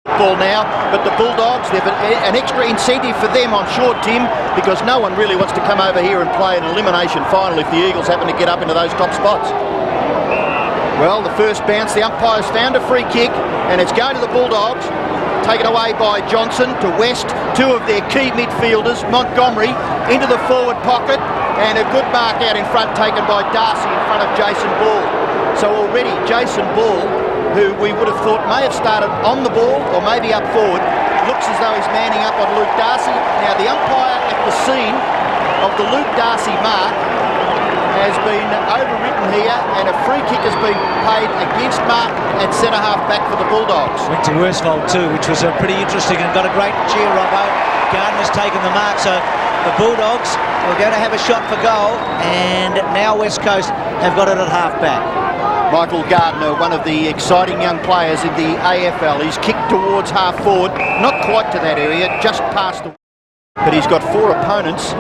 Ball now, but the Bulldogs, they've an extra incentive for them, I'm sure, Tim, because no one really wants to come over here and play an elimination final if the Eagles happen to get up into those top spots. Well, the first bounce, the umpire's found a free kick, and it's going to the Bulldogs. Taken away by Johnson to West, two of their key midfielders, Montgomery, into the forward pocket, and a good mark out in front taken by Darcy in front of Jason Ball. So already Jason Ball, who we would have thought may have started on the ball or maybe up forward, looks as though he's manning up on Luke Darcy. Now the umpire at the scene of the Luke Darcy mark has been overwritten here, and a free kick has been paid against Mark at centre-half back for the Bulldogs. Went to Worsfold too, which was pretty interesting, and got a great cheer, Robbo. Gardner's taken the mark, so the Bulldogs are going to have a shot for goal, and now West Coast have got it at half-back. Michael Gardner, one of the exciting young players in the AFL. He's kicked towards half-forward, not quite to that area, just past the... But he's got four opponents.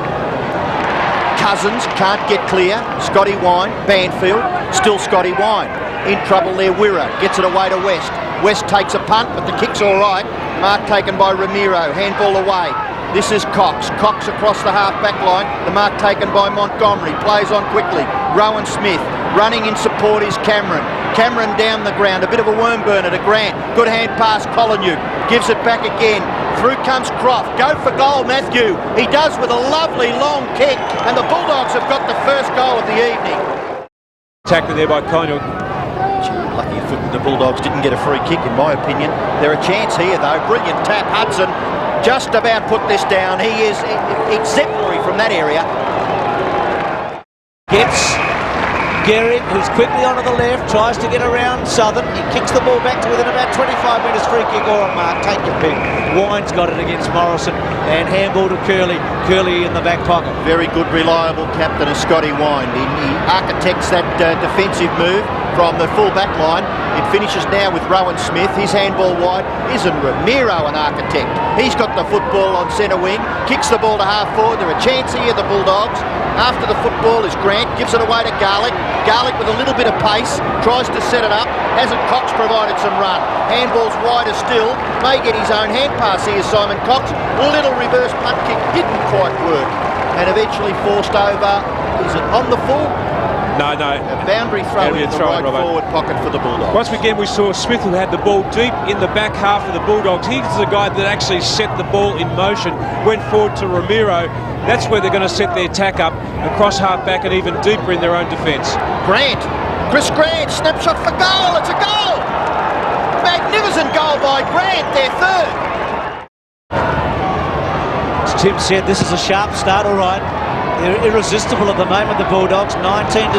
Cousins can't get clear. Scotty Wine, Banfield, still Scotty Wine. In trouble there, Wirra gets it away to West. West takes a punt, but the kick's all right. Mark taken by Ramiro, handball away. This is Cox. Cox across the half-back line. The mark taken by Montgomery. Plays on quickly. Rowan Smith. Running in support is Cameron. Cameron down the ground. A bit of a worm burner to Grant. Good hand pass, Collinwood. Gives it back again. Through comes Croft. Go for goal, Matthew. He does with a lovely long kick. And the Bulldogs have got the first goal of the evening. Tackling there by Collinwood. Lucky the Bulldogs didn't get a free kick, in my opinion. They're a chance here, though. Brilliant tap. Hudson just about put this down. He is exemplary from that area. Gets Gehrig, who's quickly onto the left, tries to get around Southern. He kicks the ball back to within about 25 metres. Free kick or a mark. Take your pick. Wine's got it against Morrison, and handball to Curley. Curley in the back pocket. Very good, reliable captain is Scotty Wine. He architects that defensive move from the full back line. It finishes now with Rowan Smith. His handball wide. Isn't Ramiro an architect? He's got the football on centre wing. Kicks the ball to half forward. They're a chance here, the Bulldogs. After the football is Grant. Gives it away to Garlick. Garlick with a little bit of pace. Tries to set it up. Hasn't Cox provided some run? Handball's wider still. May get his own hand pass here, Simon Cox. A little reverse punt kick didn't quite work. And eventually forced over. Is it on the full? No. A boundary throw in the right forward pocket for the Bulldogs. Once again, we saw Smith, who had the ball deep in the back half of the Bulldogs. He's the guy that actually set the ball in motion, went forward to Ramiro. That's where they're going to set their attack up, across half-back and even deeper in their own defence. Grant. Chris Grant, snapshot for goal. It's a goal. Magnificent goal by Grant, their third. As Tim said, this is a sharp start, all right. They're irresistible at the moment, the Bulldogs. 19-0.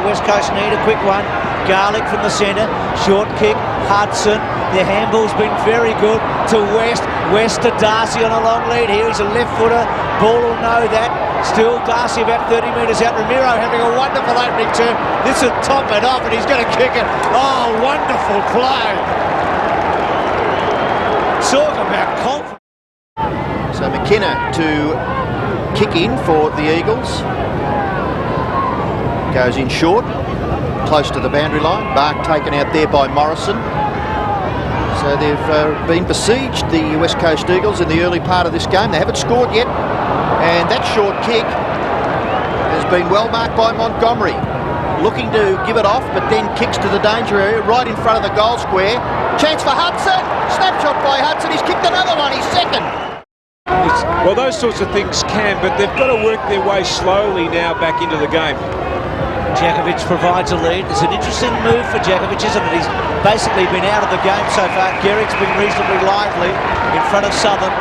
West Coast need a quick one. Garlick from the centre. Short kick. Hudson. Their handball's been very good to West. West to Darcy on a long lead here. He's a left footer. Ball will know that. Still Darcy about 30 metres out. Ramiro having a wonderful opening turn. This will top it off, and he's going to kick it. Oh, wonderful play. Talk about confidence. So McKenna to kick in for the Eagles. Goes in short, close to the boundary line. Bark taken out there by Morrison. So they've been besieged, the West Coast Eagles, in the early part of this game. They haven't scored yet. And that short kick has been well marked by Montgomery. Looking to give it off, but then kicks to the danger area right in front of the goal square. Chance for Hudson. Snapshot by Hudson. He's kicked another one. He's second. Well, those sorts of things can, but they've got to work their way slowly now back into the game. Jakovic provides a lead. It's an interesting move for Jakovic, isn't it? He's basically been out of the game so far. Gehrig's been reasonably lively in front of Southern.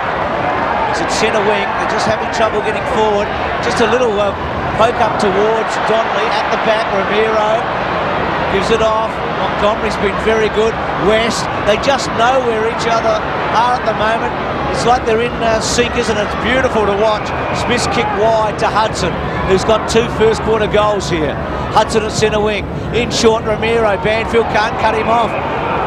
He's at centre wing. They're just having trouble getting forward. Just a little poke up towards Donnelly at the back. Ramiro gives it off. Montgomery's been very good. West, they just know where each other are at the moment. It's like they're in sync, isn't it? It's beautiful to watch. Smith's kick wide to Hudson, who's got 2 first quarter goals here. Hudson at centre wing. In short, Ramiro. Banfield can't cut him off.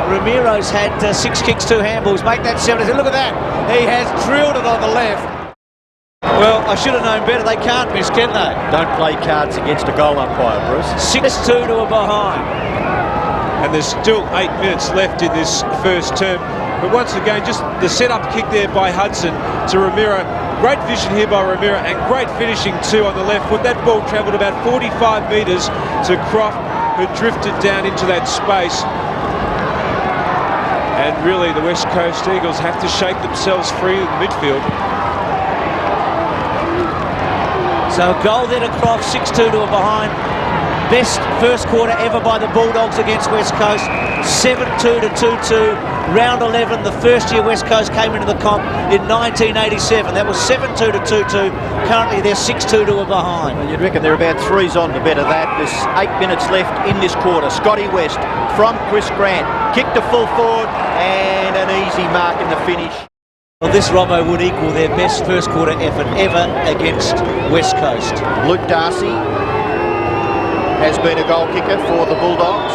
Ramiro's had 6 kicks, 2 handballs. Make that 7. Look at that. He has drilled it on the left. Well, I should have known better. They can't miss, can they? Don't play cards against a goal umpire, Bruce. 6-2 to a behind. And there's still 8 minutes left in this first term. But once again, just the set-up kick there by Hudson to Ramiro. Great vision here by Ramiro and great finishing too on the left foot. That ball travelled about 45 metres to Croft, who drifted down into that space. And really, the West Coast Eagles have to shake themselves free in the midfield. So a goal there to Croft, 6-2 to a behind. Best first quarter ever by the Bulldogs against West Coast. 7-2 to 2-2. Round 11, the first year West Coast came into the comp in 1987. That was 7-2 to 2-2. Currently, they're 6-2 to a behind. Well, you'd reckon they're about 3's on to better that. There's 8 minutes left in this quarter. Scotty West from Chris Grant. Kick to full forward and an easy mark in the finish. Well, this, Romo, would equal their best first quarter effort ever against West Coast. Luke Darcy has been a goal kicker for the Bulldogs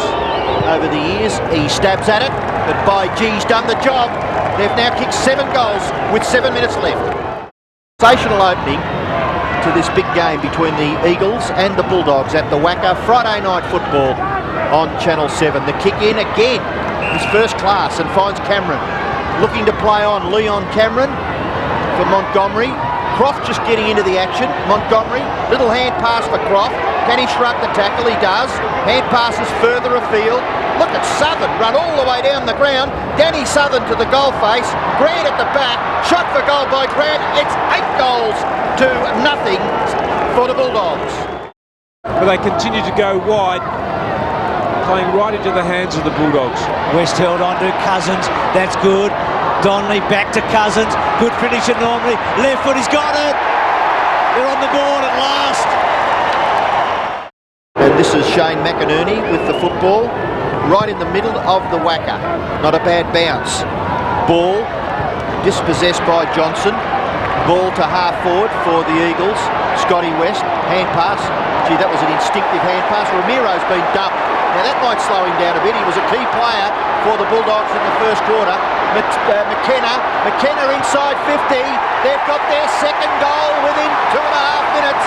over the years. He stabs at it, but by G's done the job. They've now kicked 7 goals with 7 minutes left. Sensational opening to this big game between the Eagles and the Bulldogs at the WACA Friday night football on Channel 7. The kick in again is first class and finds Cameron. Looking to play on Leon Cameron for Montgomery. Croft just getting into the action. Montgomery, little hand pass for Croft. Can he shrug the tackle? He does. Hand passes further afield. Look at Southern run all the way down the ground. Danny Southern to the goal face. Grant at the back. Shot for goal by Grant. It's 8 goals to nothing for the Bulldogs. But they continue to go wide, playing right into the hands of the Bulldogs. West held on to Cousins. That's good. Donnelly back to Cousins. Good finisher normally. Left foot, he's got it. They're on the board at last. And this is Shane McInerney with the football right in the middle of the WACA. Not a bad bounce. Ball dispossessed by Johnson. Ball to half forward for the Eagles. Scotty West, hand pass. Gee, that was an instinctive hand pass. Ramiro's been dumped. Now that might slow him down a bit. He was a key player for the Bulldogs in the first quarter. McKenna inside 50. They've got their second goal within 2.5 minutes.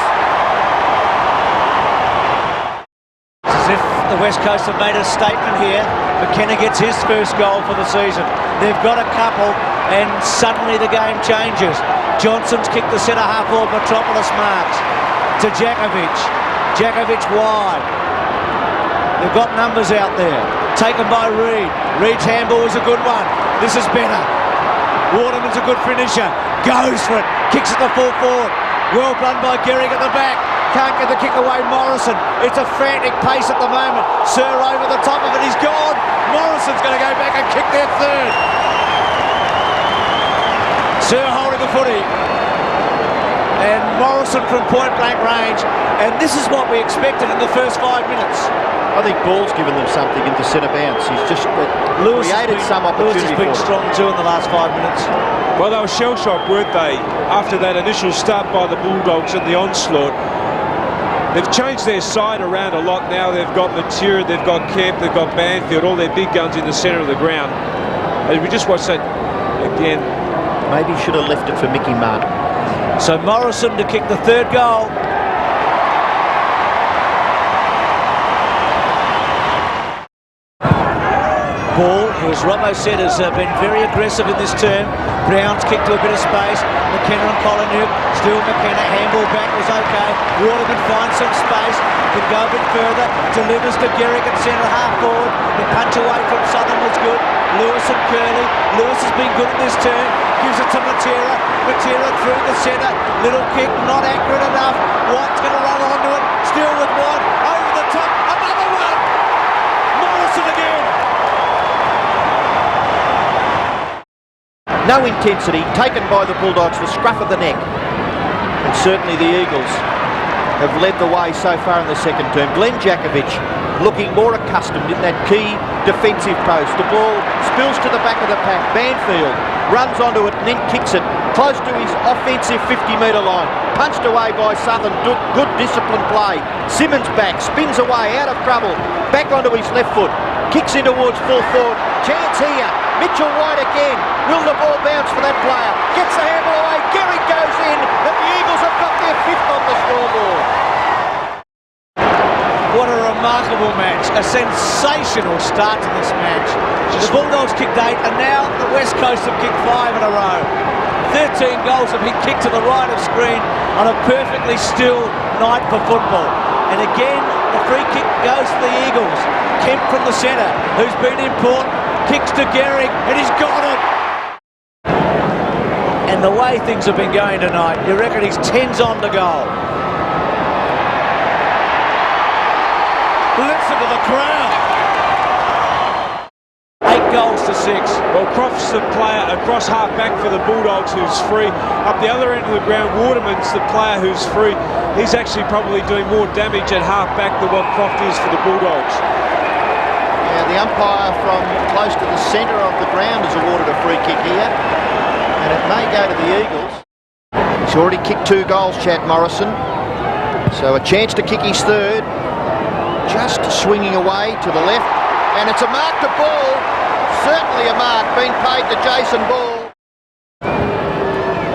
It's as if the West Coast have made a statement here. McKenna gets his first goal for the season. They've got a couple and suddenly the game changes. Johnson's kicked the centre half forward. Metropolis marks to Jakovic. Jakovic wide. They've got numbers out there. Taken by Reid. Reid's handball is a good one. This is better. Waterman's a good finisher. Goes for it. Kicks at the full forward. Well done by Gehrig at the back. Can't get the kick away. Morrison. It's a frantic pace at the moment. Sir over the top of it. He's gone. Morrison's going to go back and kick their third. Sir holding the footy. And Morrison from point blank range. And this is what we expected in the first 5 minutes. I think Ball's given them something into centre bounce. He's just created some opportunity. Lewis has been strong too in the last 5 minutes. Well, they were shell-shocked, weren't they, after that initial start by the Bulldogs and the onslaught. They've changed their side around a lot now. They've got Matera, they've got Kemp, they've got Banfield, all their big guns in the centre of the ground. And we just watched that again. Maybe should have left it for Mickey Martin. So Morrison to kick the third goal. Ball, who as Robbo said has been very aggressive in this term. Brown's kicked to a bit of space. McKenna and Collinwood. Still McKenna. Handball back was okay. Waterman finds some space. Can go a bit further. Delivers to Gehrig at centre half forward. The punch away from Southern was good. Lewis and Curley. Lewis has been good in this turn. Gives it to Matera. Matera through the centre. Little kick, not accurate enough. White's going to run onto it. Still with White. Over the top. Another one. Morrison again. No intensity taken by the Bulldogs, the scruff of the neck. And certainly the Eagles have led the way so far in the second term. Glenn Jakovic looking more accustomed in that key defensive post. The ball spills to the back of the pack. Banfield runs onto it and then kicks it close to his offensive 50-metre line. Punched away by Southern. Good disciplined play. Simmons back, spins away, out of trouble. Back onto his left foot. Kicks in towards full forward. Chance here. Mitchell White again. Will the ball bounce for that player? Gets the handball away. Gehrig goes in. And the Eagles have got their 5th on the scoreboard. What a remarkable beautiful match. A sensational start to this match. The Bulldogs kicked 8, and now the West Coast have kicked 5 in a row. 13 goals have been kicked to the right of screen on a perfectly still night for football. And again, the free kick goes to the Eagles. Kemp from the centre, who's been important, kicks to Gehrig, and he's got it. And the way things have been going tonight, you reckon he's 10s on to goal. Listen to the crowd. 8 goals to 6. Well, Croft's the player across half back for the Bulldogs who's free. Up the other end of the ground, Waterman's the player who's free. He's actually probably doing more damage at half back than what Croft is for the Bulldogs. Yeah, the umpire from close to the centre of the ground has awarded a free kick here, and it may go to the Eagles. He's already kicked 2 goals, Chad Morrison, so a chance to kick his third. Just swinging away to the left, and it's a mark to Ball. Certainly a mark being paid to Jason Ball.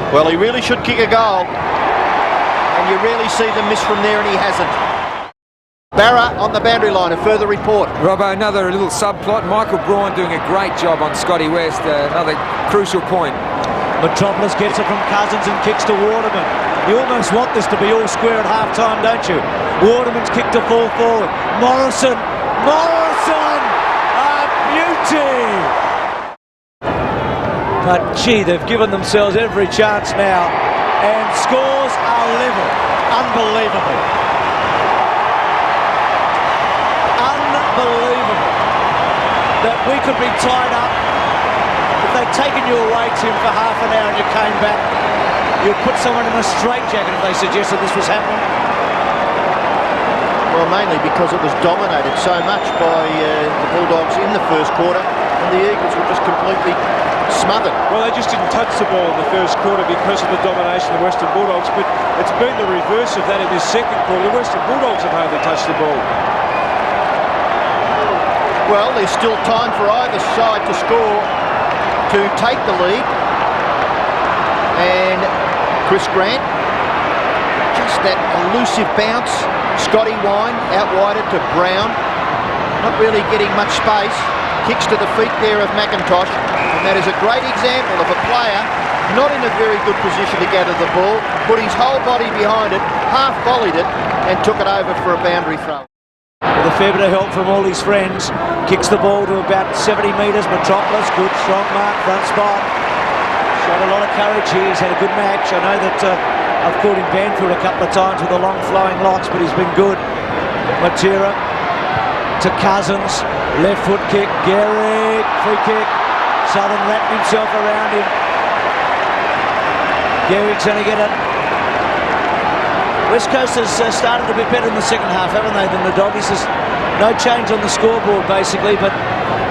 Well, he really should kick a goal, and you rarely see them miss from there, and he hasn't. Barra on the boundary line, a further report. Robbo, another little subplot. Michael Braun doing a great job on Scotty West, another crucial point. Metropolis gets it from Cousins and kicks to Waterman. You almost want this to be all square at half-time, don't you? Waterman's kick to fall forward. Morrison! A beauty! But, gee, they've given themselves every chance now. And scores are level. Unbelievable. Unbelievable. That we could be tied up. If they'd taken you away, Tim, for half an hour and you came back, you'd put someone in a straitjacket if they suggested this was happening. Well, mainly because it was dominated so much by the Bulldogs in the first quarter, and the Eagles were just completely smothered. Well, they just didn't touch the ball in the first quarter because of the domination of the Western Bulldogs, but it's been the reverse of that in this second quarter. The Western Bulldogs have hardly touched the ball. Well, there's still time for either side to score to take the lead. And Chris Grant, just that elusive bounce. Scotty Wine out wider to Brown, not really getting much space. Kicks to the feet there of McIntosh, and that is a great example of a player not in a very good position to gather the ball, put his whole body behind it, half volleyed it, and took it over for a boundary throw. With a fair bit of help from all his friends, kicks the ball to about 70 metres. Metropolis, good strong mark, front spot. Showed a lot of courage here. He's had a good match. I know that I've caught him Banfield a couple of times with the long flowing locks, but he's been good. Matera to Cousins, left foot kick, Gehrig, free kick. Southern wrapped himself around him. Gehrig's going to get it. West Coast has started a bit better in the second half, haven't they, than the Doggies? There's no change on the scoreboard, basically, but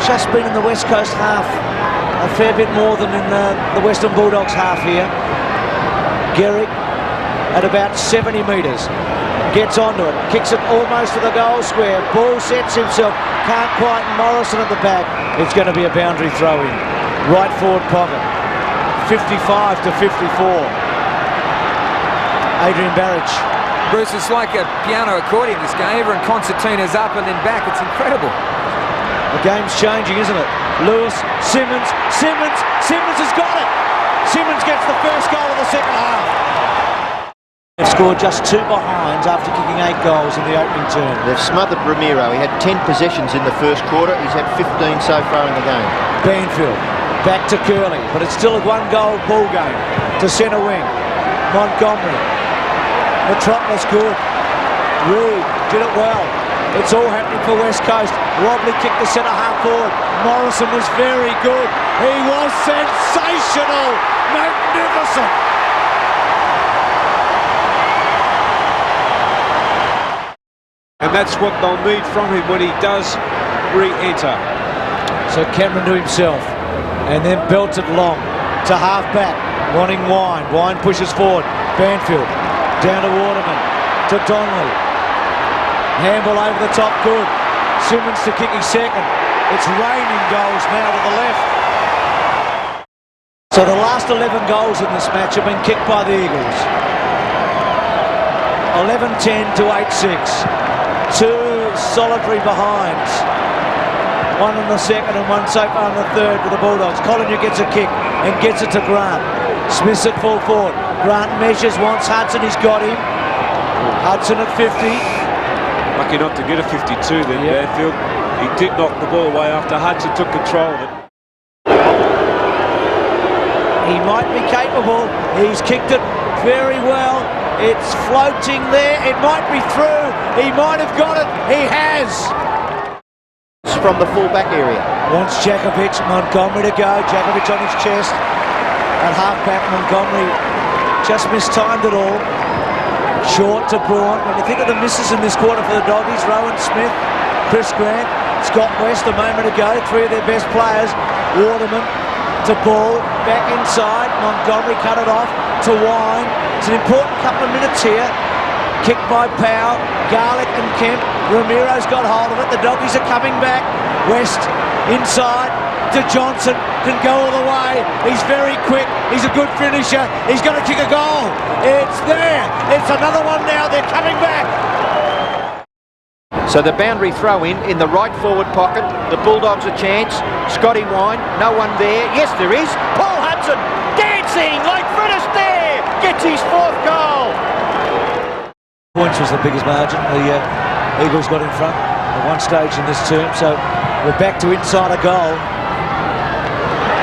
just been in the West Coast half a fair bit more than in the Western Bulldogs half here. Gehrig at about 70 metres. Gets onto it, kicks it almost to the goal square. Ball sets himself, can't quite. Morrison at the back. It's going to be a boundary throw in. Right forward pocket. 55 to 54. Adrian Barrage. Bruce, it's like a piano accordion this game. Everyone concertina's up and then back. It's incredible. The game's changing, isn't it? Lewis, Simmons has got it! Simmons gets the first goal of the second half. They've scored just 2 behinds after kicking 8 goals in the opening term. They've smothered Ramiro. He had 10 possessions in the first quarter. He's had 15 so far in the game. Banfield, back to Curley, but it's still a 1-goal ball game. To centre wing, Montgomery. Metropolis good. Reed did it well. It's all happening for West Coast. Robley kicked the centre half forward. Morrison was very good. He was sensational. Magnificent. And that's what they'll need from him when he does re-enter. So Cameron to himself, and then belted long to half back, wanting Wine. Wine pushes forward. Banfield down to Waterman, to Donnelly. Handball over the top, good. Simmons to kick his second. It's raining goals now to the left. So the last 11 goals in this match have been kicked by the Eagles. 11-10 to 8-6. 2 solitary behinds. One in the second and one so far in the third for the Bulldogs. Collier gets a kick and gets it to Grant. Smith's at full forward. Grant measures, wants Hudson, he's got him. Hudson at 50. Lucky not to get a 52 then, Banfield. He did knock the ball away after Hudson took control of it. He might be capable. He's kicked it very well. It's floating there. It might be through. He might have got it. He has. It's from the full-back area. Wants Jakovic, Montgomery to go. Jakovic on his chest. At half-back, Montgomery just mistimed it all. Short to Braun. When you think of the misses in this quarter for the Doggies, Rowan Smith, Chris Grant, Scott West a moment ago, three of their best players. Waterman to Ball, back inside. Montgomery cut it off to Wine. It's an important couple of minutes here. Kicked by Powell, Garlick and Kemp. Ramiro's got hold of it. The Doggies are coming back. West inside to Johnson. Can go all the way. He's very quick. He's a good finisher. He's going to kick a goal. It's there. It's another one now. They're coming back. So the boundary throw in the right forward pocket. The Bulldogs a chance. Scotty Wine, no one there. Yes, there is. Paul Hudson dancing like Frittis there. Gets his fourth goal. Points was the biggest margin the Eagles got in front at one stage in this term. So we're back to inside a goal.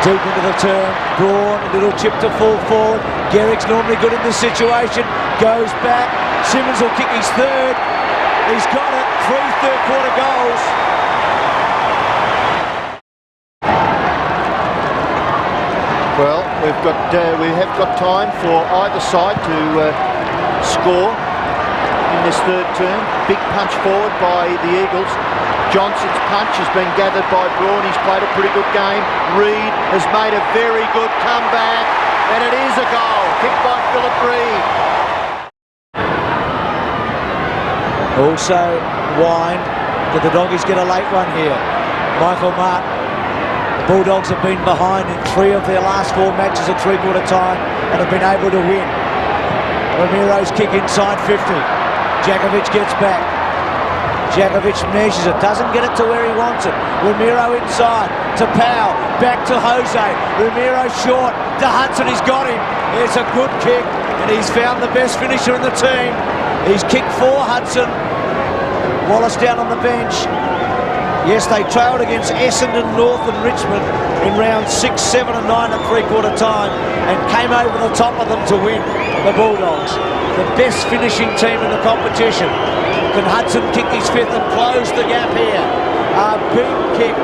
Deep into the turn. Braun, a little chip to full forward. Garrick's normally good in this situation. Goes back. Simmons will kick his third. He's got it. 3 third-quarter goals. Well, we have got time for either side to score in this third term. Big punch forward by the Eagles. Johnson's punch has been gathered by Braun. He's played a pretty good game. Reid has made a very good comeback, and it is a goal. Kicked by Philip Reid. Also, Wine. Did the Doggies get a late one here? Michael Martin. The Bulldogs have been behind in 3 of their last 4 matches at three-quarter time and have been able to win. Ramiro's kick inside 50. Jakovic gets back. Jakovic measures it, doesn't get it to where he wants it. Ramiro inside to Powell, back to Jose. Ramiro short to Hudson, he's got him. It's a good kick, and he's found the best finisher in the team. He's kicked for Hudson. Wallace down on the bench. Yes, they trailed against Essendon, North and Richmond in rounds 6, 7 and 9 at three-quarter time and came over the top of them to win. The Bulldogs, the best finishing team in the competition. Can Hudson kick his 5th and close the gap here? A big kick,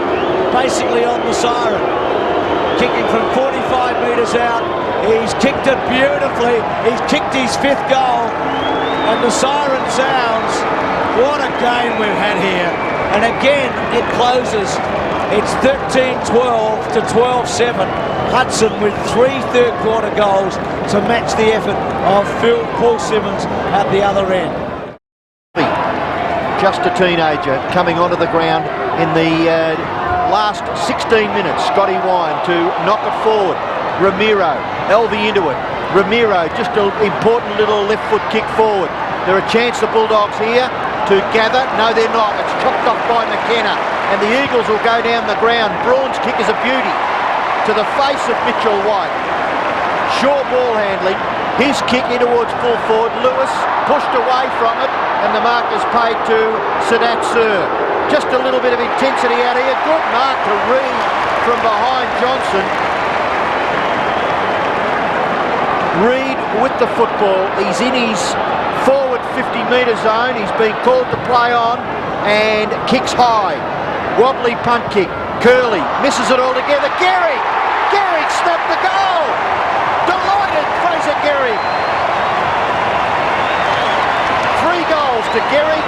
basically on the siren. Kicking from 45 metres out. He's kicked it beautifully. He's kicked his 5th goal. And the siren sounds. What a game we've had here. And again, it closes. It's 13-12 to 12-7. Hudson with 3 third-quarter goals to match the effort of Paul Simmons at the other end. Just a teenager coming onto the ground in the last 16 minutes. Scotty Wine to knock it forward. Ramiro, Elvie into it. Ramiro, just an important little left foot kick forward. There are a chance the Bulldogs here to gather. No, they're not. It's chopped off by McKenna. And the Eagles will go down the ground. Braun's kick is a beauty. To the face of Mitchell White. Sure ball handling. His kick in towards full forward. Lewis pushed away from it. And the mark is paid to Sadat Sir. Just a little bit of intensity out here. Good mark to Reid from behind Johnson. Reid with the football. He's in his forward 50-metre zone. He's been called to play on and kicks high. Wobbly punt kick. Curley misses it altogether. Gehrig snapped the goal. Delighted Fraser Gehrig. 3 goals to Gehrig,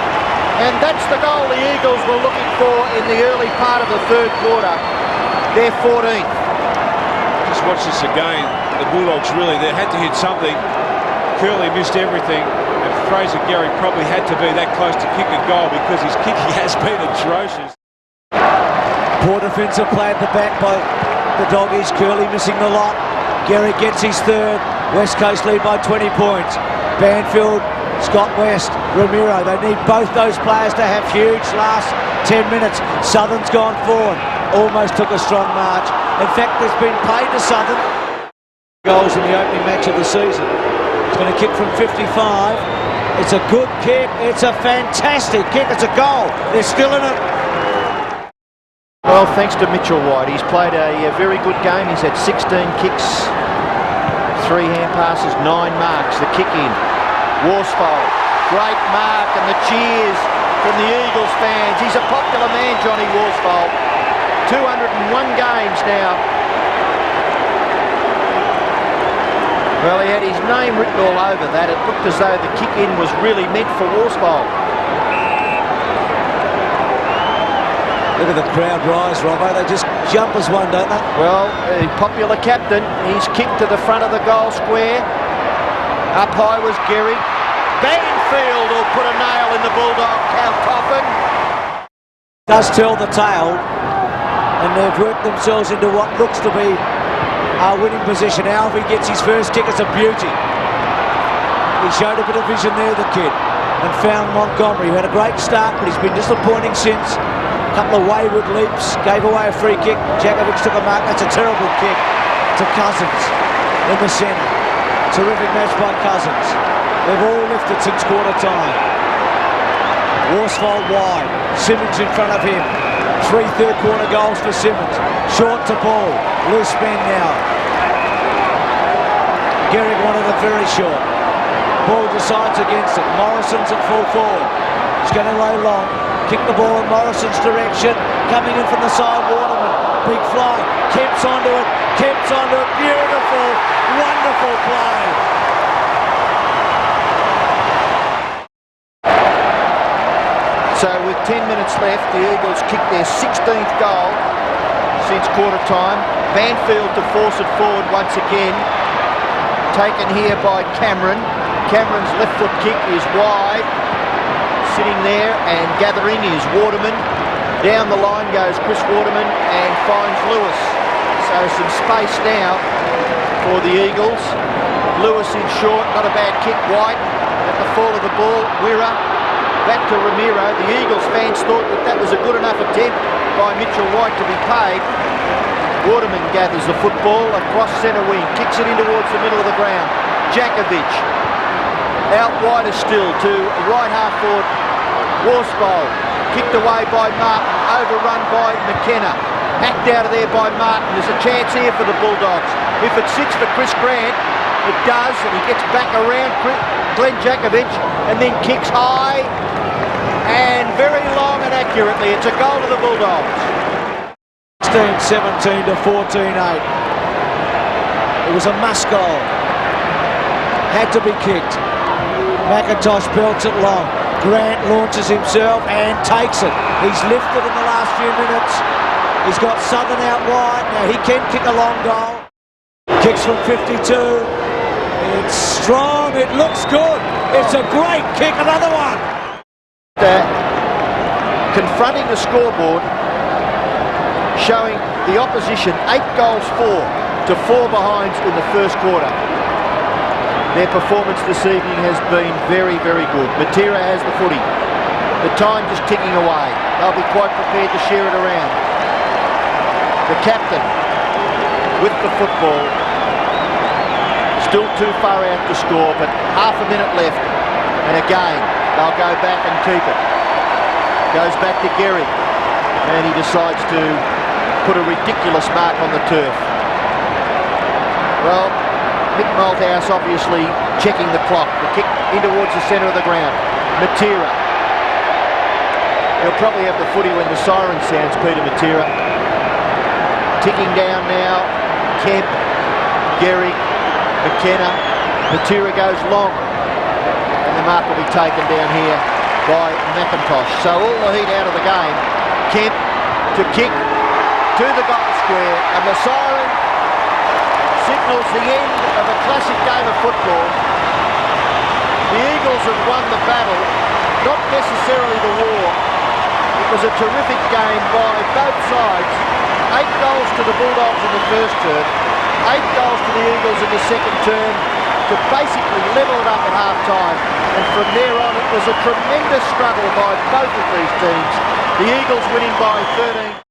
and that's the goal the Eagles were looking for in the early part of the third quarter. They're 14th. Just watch this again. The Bulldogs really, they had to hit something. Curley missed everything. And Fraser Gehrig probably had to be that close to kick a goal because his kicking has been atrocious. Poor defensive play at the back by the Doggies. Curley missing the lot. Gehrig gets his 3rd. West Coast lead by 20 points. Banfield Scott West, Ramiro. They need both those players to have huge last 10 minutes. Southern's gone forward. Almost took a strong march. In fact, there's been paid to Southern goals in the opening match of the season. It's going to kick from 55. It's a good kick. It's a fantastic kick. It's a goal. They're still in it. Well, thanks to Mitchell White. He's played a very good game. He's had 16 kicks, 3 hand passes, 9 marks. The kick in. Worsfold. Great mark and the cheers from the Eagles fans. He's a popular man, Johnny Worsfold. 201 games now. Well, he had his name written all over that. It looked as though the kick-in was really meant for Worsfold. Look at the crowd rise, Robbo. They just jump as one, don't they? Well, the popular captain, he's kicked to the front of the goal square. Up high was Gehrig. Banfield will put a nail in the Bulldog coffin. Does tell the tale, and they've worked themselves into what looks to be our winning position. Alvey gets his first kick. It's a beauty. He showed a bit of vision there, the kid, and found Montgomery, who had a great start, but he's been disappointing since. A couple of wayward leaps, gave away a free kick. Jakovic took a mark. That's a terrible kick to Cousins in the centre. Terrific match by Cousins. They've all lifted since quarter time. Worsfold wide. Simmons in front of him. 3 third-quarter goals for Simmons. Short to ball. Loose men now. Gehrig wanted it very short. Ball decides against it. Morrison's at full forward. He's going to lay long. Kick the ball in Morrison's direction. Coming in from the side, Waterman. Big fly. Kemp's onto it. Kemp's onto it. Beautiful. Wonderful play. So with 10 minutes left, the Eagles kicked their 16th goal since quarter time. Banfield to force it forward once again. Taken here by Cameron. Cameron's left foot kick is wide. Sitting there and gathering is Waterman. Down the line goes Chris Waterman and finds Lewis. So some space now for the Eagles. Lewis in short, not a bad kick. White at the fall of the ball. Wirra back to Ramiro. The Eagles fans thought that was a good enough attempt by Mitchell White to be paid. Waterman gathers the football across centre wing, kicks it in towards the middle of the ground. Jakovic out wider still to right half forward. Worsfold kicked away by Martin, overrun by McKenna. Hacked out of there by Martin. There's a chance here for the Bulldogs. If it sits for Chris Grant, it does, and he gets back around Glenn Jakovic and then kicks high and very long and accurately. It's a goal to the Bulldogs. 16-17 to 14-8. It was a must goal. Had to be kicked. McIntosh belts it long. Grant launches himself and takes it. He's lifted in the last few minutes. He's got Southern out wide. Now he can kick a long goal. Kicks from 52. It's strong. It looks good. It's a great kick. Another one. Confronting the scoreboard, showing the opposition 8 goals for to 4 behinds in the first quarter. Their performance this evening has been very, very good. Matera has the footy. The time just ticking away. They'll be quite prepared to share it around. The captain with the football. Still too far out to score, but half a minute left. And again, they'll go back and keep it. Goes back to Gehrig. And he decides to put a ridiculous mark on the turf. Well, Mick Malthouse obviously checking the clock. The kick in towards the centre of the ground. Matera. He'll probably have the footy when the siren sounds, Peter Matera. Ticking down now. Kemp, Gehrig, McKenna. Matera goes long. And the mark will be taken down here by McIntosh. So all the heat out of the game. Kemp to kick to the goal square. And the siren signals the end of a classic game of football. The Eagles have won the battle, not necessarily the war. It was a terrific game by both sides. 8 goals to the Bulldogs in the first term, 8 goals to the Eagles in the second term. to basically level it up at half-time. And from there on, it was a tremendous struggle by both of these teams. The Eagles winning by 13.